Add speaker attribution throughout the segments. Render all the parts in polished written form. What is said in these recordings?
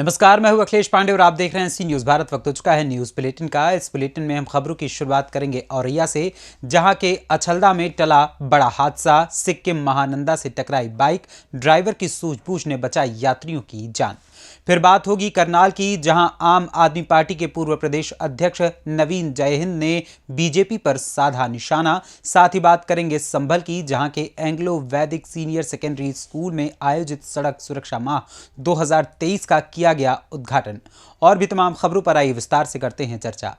Speaker 1: नमस्कार, मैं हूं अखिलेश पांडे और आप देख रहे हैं सी न्यूज़ भारत। वक्त हो चुका है न्यूज़ बुलेटिन का। इस बुलेटिन में हम खबरों की शुरुआत करेंगे औरैया से, जहां के अछलदा में टला बड़ा हादसा। सिक्किम महानंदा से टकराई बाइक, ड्राइवर की सूझबूझ ने बचाई यात्रियों की जान। फिर बात होगी करनाल की, जहां आम आदमी पार्टी के पूर्व प्रदेश अध्यक्ष नवीन जयहिंद ने बीजेपी पर साधा निशाना। साथ ही बात करेंगे संभल की, जहां के एंग्लो वैदिक सीनियर सेकेंडरी स्कूल में आयोजित सड़क सुरक्षा माह 2023 का किया गया उद्घाटन। और भी तमाम खबरों पर आइए विस्तार से करते हैं चर्चा।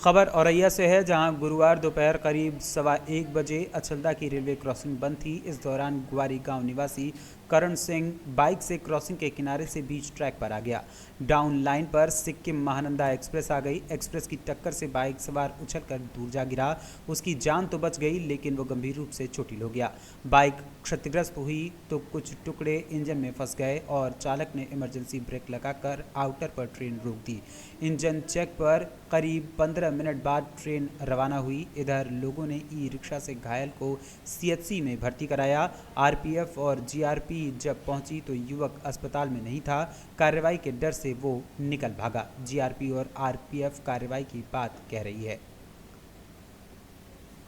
Speaker 1: खबर औरैया से है, जहां गुरुवार दोपहर करीब 1:15 बजे अछलदा की रेलवे क्रॉसिंग बंद थी। इस दौरान ग्वारी गांव निवासी करण सिंह बाइक से क्रॉसिंग के किनारे से बीच ट्रैक पर आ गया। डाउन लाइन पर सिक्किम महानंदा एक्सप्रेस आ गई। एक्सप्रेस की टक्कर से बाइक सवार उछलकर दूर जा गिरा। उसकी जान तो बच गई, लेकिन वो गंभीर रूप से चोटिल हो गया। बाइक क्षतिग्रस्त हुई तो कुछ टुकड़े इंजन में फंस गए और चालक ने इमरजेंसी ब्रेक लगाकर आउटर पर ट्रेन रोक दी। इंजन चेक पर करीब 15 मिनट बाद ट्रेन रवाना हुई। इधर लोगों ने ई रिक्शा से घायल को सीएचसी में भर्ती कराया। आरपीएफ और जीआरपी जब पहुंची तो युवक अस्पताल में नहीं था। कार्रवाई के डर से वो निकल भागा। जीआरपी और आरपीएफ कार्रवाई की बात कह रही है।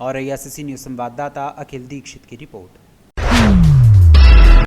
Speaker 1: औरैया से सी न्यूज़ संवाददाता अखिल दीक्षित की रिपोर्ट।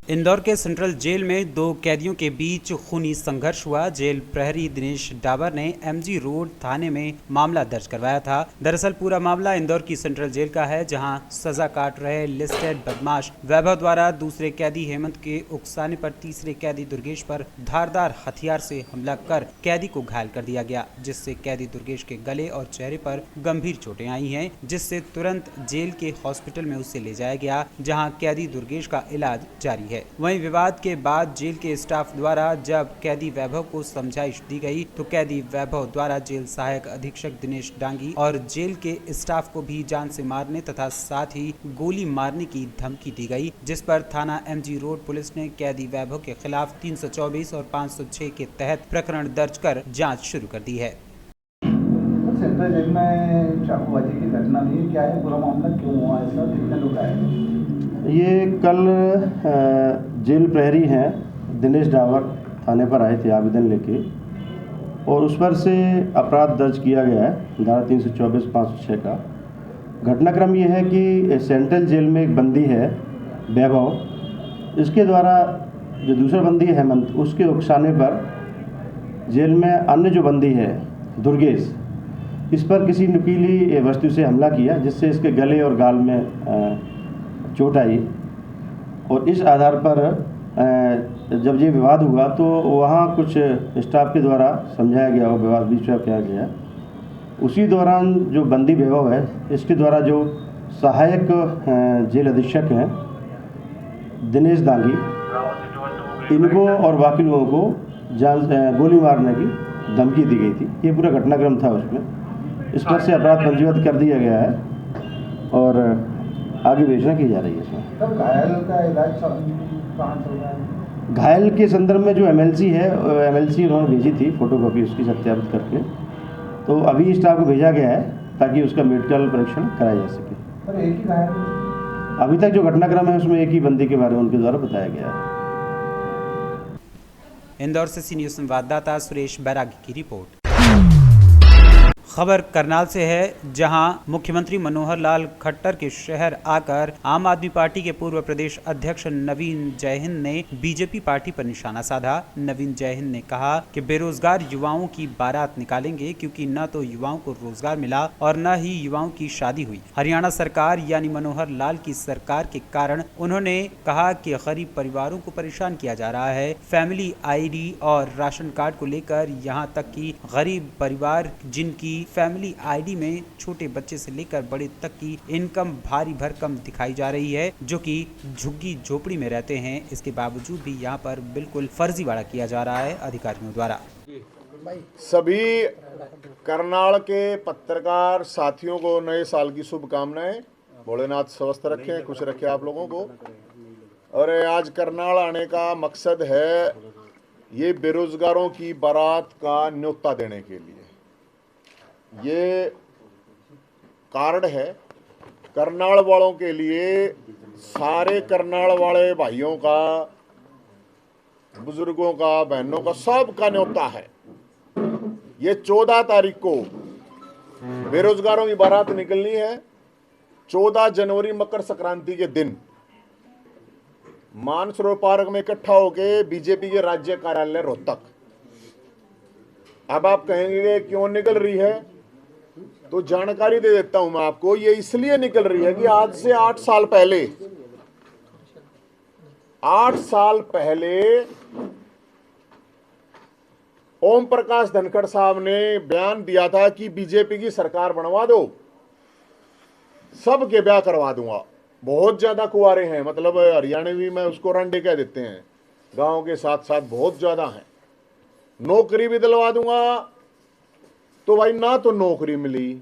Speaker 1: इंदौर के सेंट्रल जेल में दो कैदियों के बीच खूनी संघर्ष हुआ। जेल प्रहरी दिनेश डाबर ने एमजी रोड थाने में मामला दर्ज करवाया था। दरअसल पूरा मामला इंदौर की सेंट्रल जेल का है, जहां सजा काट रहे लिस्टेड बदमाश वैभव द्वारा दूसरे कैदी हेमंत के उकसाने पर तीसरे कैदी दुर्गेश पर धारदार हथियार से हमला कर कैदी को घायल कर दिया गया, जिससे कैदी दुर्गेश के गले और चेहरे पर गंभीर चोटें आई हैं, जिससे तुरंत जेल के हॉस्पिटल में उसे ले जाया गया, जहाँ कैदी दुर्गेश का इलाज जारी है। वहीं विवाद के बाद जेल के स्टाफ द्वारा जब कैदी वैभव को समझाइश दी गई तो कैदी वैभव द्वारा जेल सहायक अधीक्षक दिनेश डांगी और जेल के स्टाफ को भी जान से मारने तथा साथ ही गोली मारने की धमकी दी गई, जिस पर थाना एमजी रोड पुलिस ने कैदी वैभव के खिलाफ 324 और 506 के तहत प्रकरण दर्ज कर जाँच शुरू कर दी है।
Speaker 2: सेंट्रल जेल में चाकूबाजी की घटना नहीं, क्या है पूरा मामला, क्यों हुआ ऐसा, कितने लोग आए?
Speaker 3: ये कल जेल प्रहरी हैं दिनेश डावर थाने पर आए थे आवेदन लेके, और उस पर से अपराध दर्ज किया गया है धारा 324 506 का। घटनाक्रम ये है कि सेंट्रल जेल में एक बंदी है वैभव, इसके द्वारा जो दूसरा बंदी है हेमंत, उसके उकसाने पर जेल में अन्य जो बंदी है दुर्गेश, इस पर किसी नुकीली वस्तु से हमला किया, जिससे इसके गले और गाल में चोट आई। और इस आधार पर जब ये विवाद हुआ तो वहाँ कुछ स्टाफ के द्वारा समझाया गया और विवाद बीच में किया गया। उसी दौरान जो बंदी वैभव है, इसके द्वारा जो सहायक जेल अधीक्षक हैं दिनेश दांगी, इनको और बाकी लोगों को गोली मारने की धमकी दी गई थी। ये पूरा घटनाक्रम था उसमें। इस पर से अपराध पंजीबद्ध कर दिया गया है और आगे विवेचना की जा रही है इसमें।
Speaker 2: तब घायल का इलाज कहाँ चल रहा है?
Speaker 3: घायल के संदर्भ में जो एमएलसी है, एमएलसी उन्होंने भेजी थी फोटोकॉपी उसकी सत्यापित करके, तो अभी स्टाफ को भेजा गया है ताकि उसका मेडिकल परीक्षण कराया जा सके।
Speaker 2: पर एक ही घायल?
Speaker 3: अभी तक जो घटनाक्रम है उसमें एक ही बंदी के बारे में उनके द्वारा बताया गया है।
Speaker 1: इंदौर से सी न्यूज़ संवाददाता सुरेश बैरागी की रिपोर्ट। खबर करनाल से है, जहां मुख्यमंत्री मनोहर लाल खट्टर के शहर आकर आम आदमी पार्टी के पूर्व प्रदेश अध्यक्ष नवीन जयहिंद ने बीजेपी पार्टी पर निशाना साधा। नवीन जयहिंद ने कहा कि बेरोजगार युवाओं की बारात निकालेंगे, क्योंकि न तो युवाओं को रोजगार मिला और न ही युवाओं की शादी हुई। हरियाणा सरकार यानी मनोहर लाल की सरकार के कारण उन्होंने कहा कि गरीब परिवारों को परेशान किया जा रहा है। फैमिली आईडी और राशन कार्ड को लेकर यहाँ तक कि गरीब परिवार जिनकी फैमिली आईडी में छोटे बच्चे से लेकर बड़े तक की इनकम भारी भरकम दिखाई जा रही है, जो कि झुग्गी झोपड़ी में रहते हैं। इसके बावजूद भी यहाँ पर बिल्कुल फर्जीवाड़ा किया जा रहा है अधिकारियों द्वारा।
Speaker 4: सभी करनाल के पत्रकार साथियों को नए साल की शुभकामनाएं। भोलेनाथ स्वस्थ रखें, खुश रखें आप लोगों को। और आज करनाल आने का मकसद है ये बेरोजगारों की बारात का न्योता देने के लिए। ये कार्ड है करनाल वालों के लिए, सारे करनाल वाले भाइयों का बुजुर्गों का, बहनों का, सबका न्योता है। ये 14 तारीख को बेरोजगारों की बारात निकलनी है। 14 जनवरी मकर संक्रांति के दिन मानसरोवर पार्क में इकट्ठा होके बीजेपी के राज्य कार्यालय रोहतक। अब आप कहेंगे क्यों निकल रही है, तो जानकारी दे देता हूं मैं आपको। ये इसलिए निकल रही है कि आज से 8 साल पहले 8 साल पहले ओम प्रकाश धनखड़ साहब ने बयान दिया था कि बीजेपी की सरकार बनवा दो, सबके ब्याह करवा दूंगा। बहुत ज्यादा कुंवारे हैं, मतलब हरियाणवी में उसको रंडे कह देते हैं, गांव के साथ साथ बहुत ज्यादा हैं। नौकरी भी दिलवा दूंगा। तो भाई ना तो नौकरी मिली,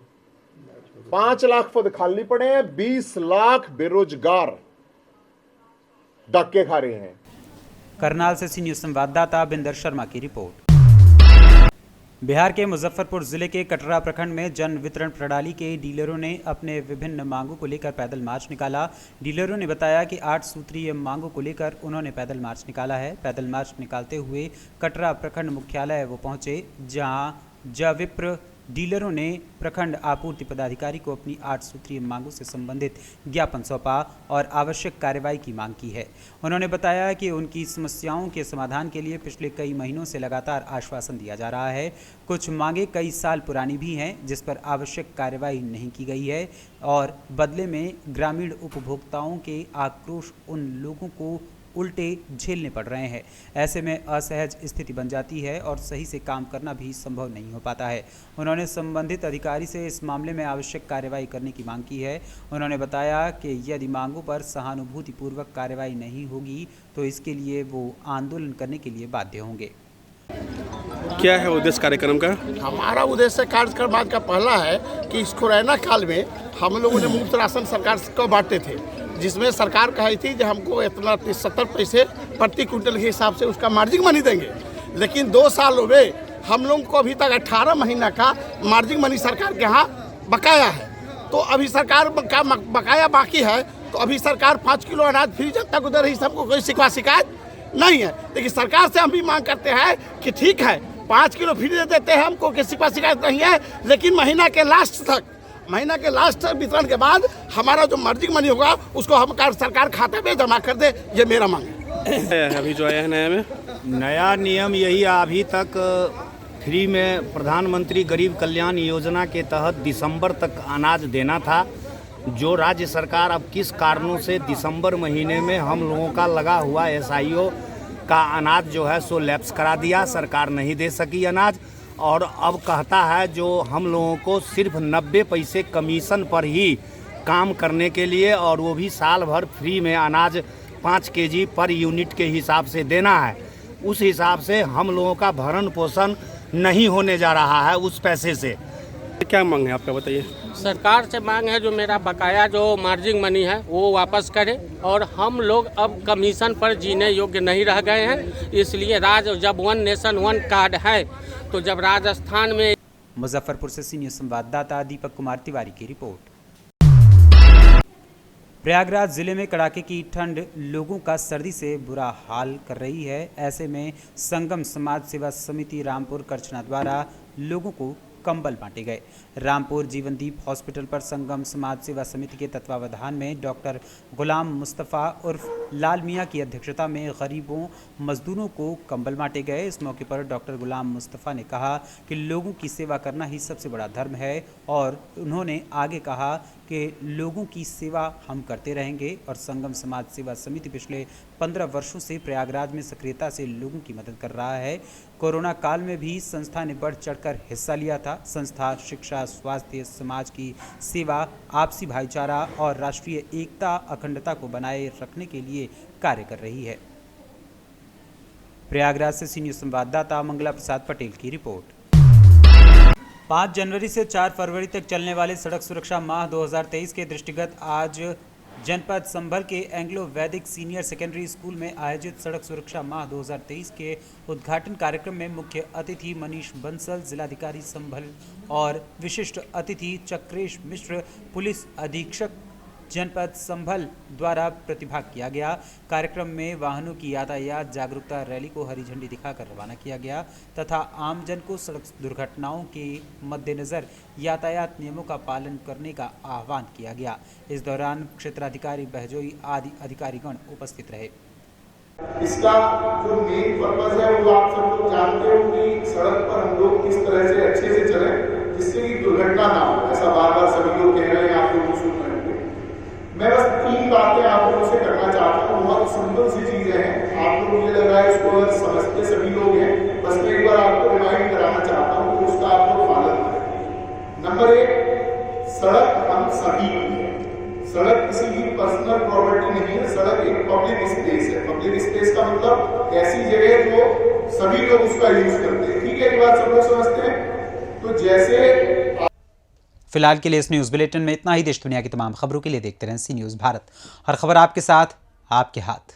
Speaker 4: 5 लाख पद खाली पड़े हैं, 20 लाख बेरोजगार धक्के खा रहे हैं।
Speaker 1: करनाल से सी न्यूज संवाददाता बिंदर शर्मा की रिपोर्ट। बिहार के मुजफ्फरपुर जिले के कटरा प्रखंड में जन वितरण प्रणाली के डीलरों ने अपने विभिन्न मांगों को लेकर पैदल मार्च निकाला। डीलरों ने बताया कि 8 सूत्रीय मांगों को लेकर उन्होंने पैदल मार्च निकाला है। पैदल मार्च निकालते हुए कटरा प्रखंड मुख्यालय वो पहुंचे, जहां जविप्र डीलरों ने प्रखंड आपूर्ति पदाधिकारी को अपनी 8 सूत्रीय मांगों से संबंधित ज्ञापन सौंपा और आवश्यक कार्रवाई की मांग की है। उन्होंने बताया कि उनकी समस्याओं के समाधान के लिए पिछले कई महीनों से लगातार आश्वासन दिया जा रहा है। कुछ मांगें कई साल पुरानी भी हैं, जिस पर आवश्यक कार्रवाई नहीं की गई है और बदले में ग्रामीण उपभोक्ताओं के आक्रोश उन लोगों को उल्टे झेलने पड़ रहे हैं। ऐसे में असहज स्थिति बन जाती है और सही से काम करना भी संभव नहीं हो पाता है। उन्होंने संबंधित अधिकारी से इस मामले में आवश्यक कार्रवाई करने की मांग की है। उन्होंने बताया कि यदि मांगों पर सहानुभूतिपूर्वक कार्रवाई नहीं होगी तो इसके लिए वो आंदोलन करने के लिए बाध्य होंगे।
Speaker 5: क्या है उद्देश्य कार्यक्रम का?
Speaker 6: हमारा उद्देश्य कार्यक्रम आज का पहला है कि इस कोरोना काल में हम लोगों ने मुफ्त राशन सरकार को बांटे थे, जिसमें सरकार कही थी कि हमको इतना 70 पैसे प्रति क्विंटल के हिसाब से उसका मार्जिन मनी देंगे। लेकिन 2 साल हो गए, हम लोगों को अभी तक 18 महीना का मार्जिन मनी सरकार के यहाँ बकाया है। तो अभी सरकार का बकाया बाकी है, तो अभी सरकार 5 किलो अनाज फ्री जनता को दे रही, हमको कोई शिकायत नहीं है। लेकिन सरकार से हम भी मांग करते हैं कि ठीक है 5 किलो फ्री दे देते हैं, हमको किसी का शिकायत नहीं है, लेकिन महीना के लास्ट तक वितरण के बाद हमारा जो मार्जिन मनी होगा उसको हम सरकार खाते में जमा कर दे, ये मेरा मांग है।
Speaker 5: अभी जो आया है नया में
Speaker 7: नया नियम यही, अभी तक फ्री में प्रधानमंत्री गरीब कल्याण योजना के तहत दिसंबर तक अनाज देना था, जो राज्य सरकार अब किस कारणों से दिसंबर महीने में हम लोगों का लगा हुआ SIO का अनाज जो है सो लैप्स करा दिया, सरकार नहीं दे सकी अनाज। और अब कहता है जो हम लोगों को सिर्फ 90 पैसे कमीशन पर ही काम करने के लिए, और वो भी साल भर फ्री में अनाज 5 kg पर यूनिट के हिसाब से देना है। उस हिसाब से हम लोगों का भरण पोषण नहीं होने जा रहा है उस पैसे से।
Speaker 5: क्या मांग है आपका, बताइए।
Speaker 8: सरकार से मांग है जो मेरा बकाया जो मार्जिन मनी है वो वापस करे, और हम लोग अब कमीशन पर जीने योग्य नहीं रह गए हैं। इसलिए जब 1 नेशन 1 कार्ड है, तो जब राजस्थान में।
Speaker 1: मुजफ्फरपुर से सी न्यूज संवाददाता दीपक कुमार तिवारी की रिपोर्ट। प्रयागराज जिले में कड़ाके की ठंड लोगों का सर्दी से बुरा हाल कर रही है। ऐसे में संगम समाज सेवा समिति रामपुर करछना द्वारा लोगों को कंबल बांटे गए। रामपुर जीवनदीप हॉस्पिटल पर संगम समाज सेवा समिति के तत्वावधान में डॉक्टर गुलाम मुस्तफ़ा उर्फ लाल मियाँ की अध्यक्षता में गरीबों मजदूरों को कंबल बांटे गए। इस मौके पर डॉक्टर गुलाम मुस्तफ़ा ने कहा कि लोगों की सेवा करना ही सबसे बड़ा धर्म है, और उन्होंने आगे कहा कि लोगों की सेवा हम करते रहेंगे और संगम समाज सेवा समिति पिछले 15 वर्षों से प्रयागराज में सक्रियता से लोगों की मदद कर रहा है। कोरोना काल में भी संस्था ने बढ़ चढ़कर हिस्सा लिया था। संस्था शिक्षा, स्वास्थ्य, समाज की सेवा, आपसी भाईचारा और राष्ट्रीय एकता अखंडता को बनाए रखने के लिए कार्य कर रही है। प्रयागराज से सी न्यूज संवाददाता मंगला प्रसाद पटेल की रिपोर्ट। 5 जनवरी से 4 फरवरी तक चलने वाले सड़क सुरक्षा माह 2023 के दृष्टिगत आज जनपद संभल के एंग्लो वैदिक सीनियर सेकेंडरी स्कूल में आयोजित सड़क सुरक्षा माह 2023 के उद्घाटन कार्यक्रम में मुख्य अतिथि मनीष बंसल, जिलाधिकारी संभल और विशिष्ट अतिथि चक्रेश मिश्र, पुलिस अधीक्षक जनपद संभल द्वारा प्रतिभाग किया गया। कार्यक्रम में वाहनों की यातायात जागरूकता रैली को हरी झंडी दिखाकर रवाना किया गया तथा आमजन को सड़क दुर्घटनाओं के मद्देनजर यातायात नियमों का पालन करने का आह्वान किया गया। इस दौरान क्षेत्राधिकारी बहजोई आदि अधिकारीगण उपस्थित रहे।
Speaker 9: इसका जो मेन पर्पज है वो आप सब लोग जानते हो कि सड़क पर हम लोग किस तरह से अच्छे से चलें जिससे कि दुर्घटना ना हो। ऐसा बार बार सभी लोग कह रहे हैं, आप लोग सुन रहे होंगे। मैं बस 3 बातें आप लोगों से करना चाहता हूँ। बहुत सिंपल सी चीजें हैं, आप लोग ये लग रहा है इसको अगर समझते सभी लोग हैं, बस मैं एक बार आपको रिमाइंड कराना चाहता हूँ कि उसका आप लोग पालन करें। नंबर 1, सड़क हम सभी की है। सड़क किसी की पर्सनल प्रॉपर्टी नहीं है, सड़क एक पब्लिक स्पेस है। पब्लिक स्पेस का मतलब ऐसी जगह जो सभी लोग उसका यूज करते हैं। ठीक है, ये बात सब लोग समझते हैं। तो जैसे
Speaker 1: फिलहाल के लिए इस न्यूज़ बुलेटिन में इतना ही। देश दुनिया की तमाम खबरों के लिए देखते रहें सी न्यूज़ भारत। हर खबर आपके साथ, आपके हाथ।